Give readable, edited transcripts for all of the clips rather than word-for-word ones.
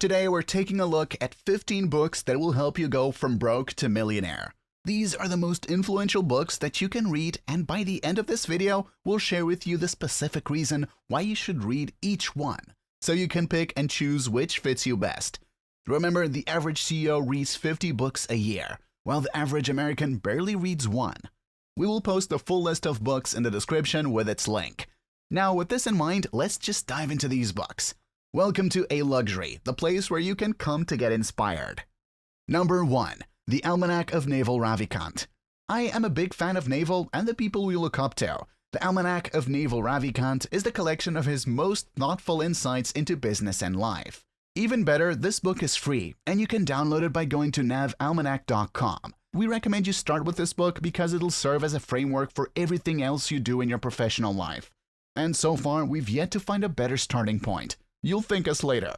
Today we're taking a look at 15 books that will help you go from broke to millionaire. These are the most influential books that you can read, and by the end of this video, we'll share with you the specific reason why you should read each one, so you can pick and choose which fits you best. Remember, the average CEO reads 50 books a year, while the average American barely reads one. We will post the full list of books in the description with its link. Now, with this in mind, let's just dive into these books. Welcome to A Luxury, the place where you can come to get inspired. Number 1. The Almanac of Naval Ravikant. I am a big fan of Naval and the people we look up to. The Almanac of Naval Ravikant is the collection of his most thoughtful insights into business and life. Even better, this book is free, and you can download it by going to navalmanac.com. We recommend you start with this book because it'll serve as a framework for everything else you do in your professional life. And so far, we've yet to find a better starting point. You'll thank us later.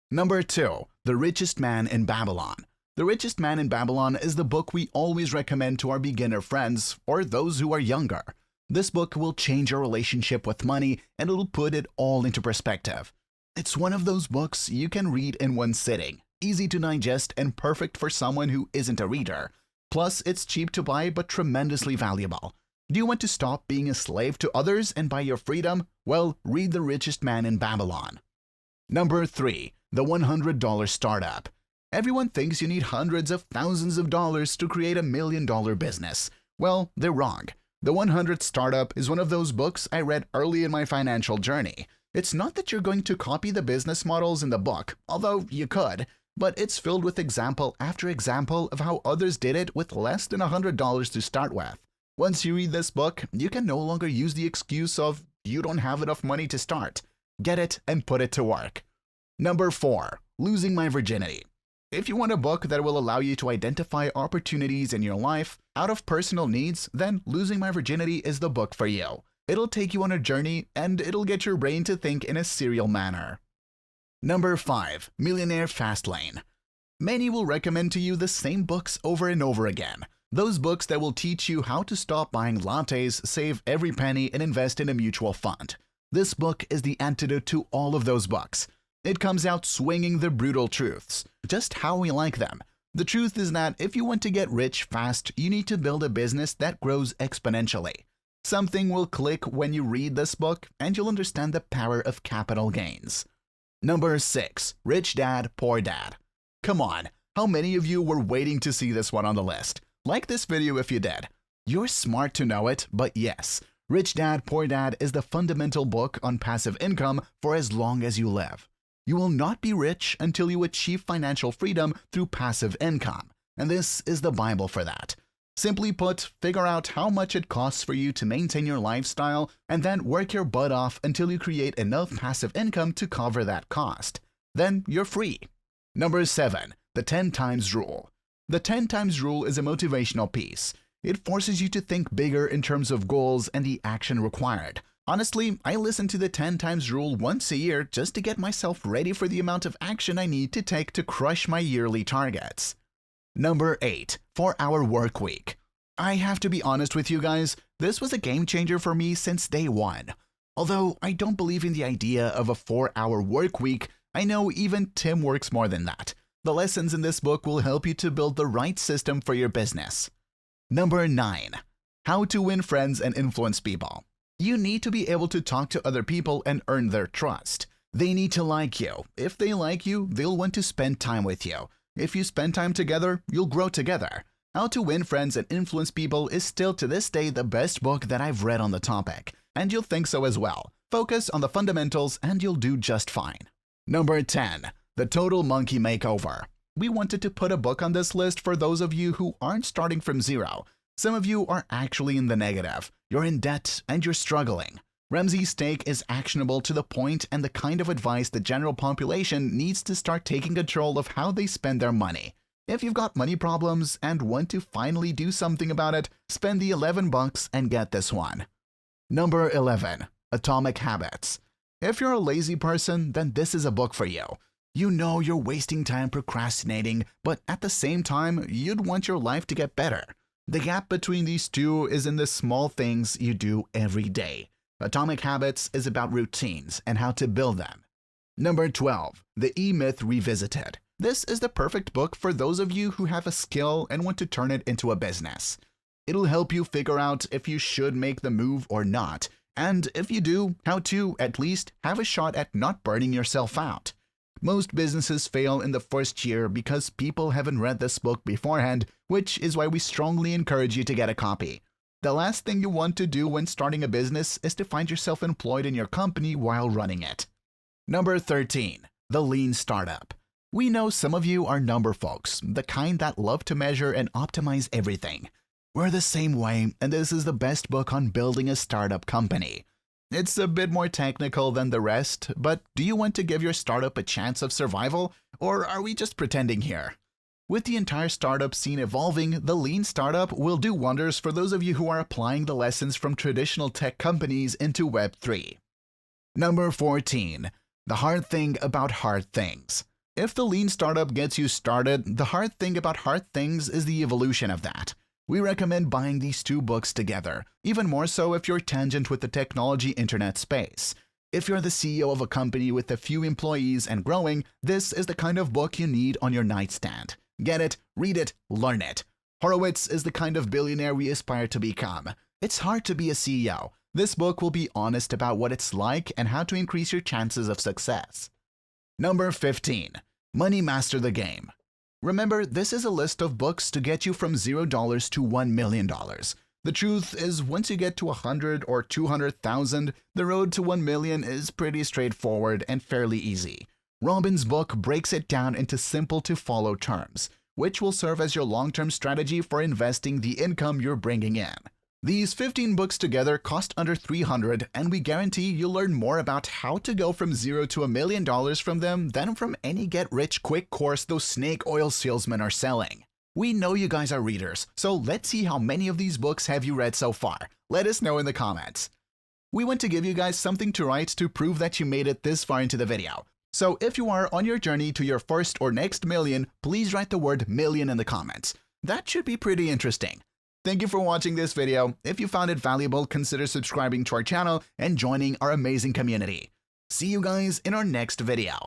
Number 2. The Richest Man in Babylon. The Richest Man in Babylon is the book we always recommend to our beginner friends or those who are younger. This book will change your relationship with money, and it'll put it all into perspective. It's one of those books you can read in one sitting, easy to digest and perfect for someone who isn't a reader. Plus, it's cheap to buy but tremendously valuable. Do you want to stop being a slave to others and buy your freedom? Well, read The Richest Man in Babylon. Number 3. The $100 Startup. Everyone thinks you need hundreds of thousands of dollars to create $1 million business. Well, they're wrong. The 100 Startup is one of those books I read early in my financial journey. It's not that you're going to copy the business models in the book, although you could, but it's filled with example after example of how others did it with less than $100 to start with. Once you read this book, you can no longer use the excuse of you don't have enough money to start. Get it and put it to work. Number 4. Losing My Virginity. If you want a book that will allow you to identify opportunities in your life out of personal needs, then Losing My Virginity is the book for you. It'll take you on a journey, and it'll get your brain to think in a serial manner. Number 5. Millionaire Fastlane. Many will recommend to you the same books over and over again. Those books that will teach you how to stop buying lattes, save every penny, and invest in a mutual fund. This book is the antidote to all of those books. It comes out swinging the brutal truths, just how we like them. The truth is that if you want to get rich fast, you need to build a business that grows exponentially. Something will click when you read this book, and you'll understand the power of capital gains. Number 6. Rich Dad, Poor Dad. Come on, how many of you were waiting to see this one on the list? Like this video if you did. You're smart to know it, but yes, Rich Dad, Poor Dad is the fundamental book on passive income for as long as you live. You will not be rich until you achieve financial freedom through passive income, and this is the Bible for that. Simply put, figure out how much it costs for you to maintain your lifestyle, and then work your butt off until you create enough passive income to cover that cost. Then you're free. Number 7. The 10 Times Rule. The 10 Times Rule is a motivational piece. It forces you to think bigger in terms of goals and the action required. Honestly, I listen to the 10 Times Rule once a year just to get myself ready for the amount of action I need to take to crush my yearly targets. Number 8. 4-Hour Work Week. I have to be honest with you guys, this was a game changer for me since day one. Although I don't believe in the idea of a 4-hour work week, I know even Tim works more than that. The lessons in this book will help you to build the right system for your business. Number 9. How to Win Friends and Influence People. You need to be able to talk to other people and earn their trust. They need to like you. If they like you, they'll want to spend time with you. If you spend time together, you'll grow together. How to Win Friends and Influence People is still to this day the best book that I've read on the topic, and you'll think so as well. Focus on the fundamentals and you'll do just fine. Number 10. The Total Monkey Makeover. We wanted to put a book on this list for those of you who aren't starting from zero. Some of you are actually in the negative. You're in debt and you're struggling. Ramsey's take is actionable to the point and the kind of advice the general population needs to start taking control of how they spend their money. If you've got money problems and want to finally do something about it, spend the $11 and get this one. Number 11. Atomic Habits. If you're a lazy person, then this is a book for you. You know you're wasting time procrastinating, but at the same time, you'd want your life to get better. The gap between these two is in the small things you do every day. Atomic Habits is about routines and how to build them. Number 12. The EMyth Revisited. This is the perfect book for those of you who have a skill and want to turn it into a business. It'll help you figure out if you should make the move or not, and if you do, how to, at least, have a shot at not burning yourself out. Most businesses fail in the first year because people haven't read this book beforehand, which is why we strongly encourage you to get a copy. The last thing you want to do when starting a business is to find yourself employed in your company while running it. Number 13. The Lean Startup. We know some of you are number folks, the kind that love to measure and optimize everything. We're the same way, and this is the best book on building a startup company. It's a bit more technical than the rest, but do you want to give your startup a chance of survival, or are we just pretending here? With the entire startup scene evolving, the Lean Startup will do wonders for those of you who are applying the lessons from traditional tech companies into Web3. Number 14. The Hard Thing About Hard Things. If the Lean Startup gets you started, the hard thing about hard things is the evolution of that. We recommend buying these two books together, even more so if you're tangent with the technology internet space. If you're the CEO of a company with a few employees and growing, this is the kind of book you need on your nightstand. Get it, read it, learn it. Horowitz is the kind of billionaire we aspire to become. It's hard to be a CEO. This book will be honest about what it's like and how to increase your chances of success. Number 15. Money Master the Game. Remember, this is a list of books to get you from $0 to $1 million. The truth is, once you get to 100 or 200,000, the road to 1 million is pretty straightforward and fairly easy. Robin's book breaks it down into simple-to-follow terms, which will serve as your long-term strategy for investing the income you're bringing in. These 15 books together cost under $300, and we guarantee you'll learn more about how to go from $0 to $1 million from them than from any get-rich-quick course those snake oil salesmen are selling. We know you guys are readers, so let's see how many of these books have you read so far. Let us know in the comments. We want to give you guys something to write to prove that you made it this far into the video. So if you are on your journey to your first or next million, please write the word million in the comments. That should be pretty interesting. Thank you for watching this video. If you found it valuable, consider subscribing to our channel and joining our amazing community. See you guys in our next video.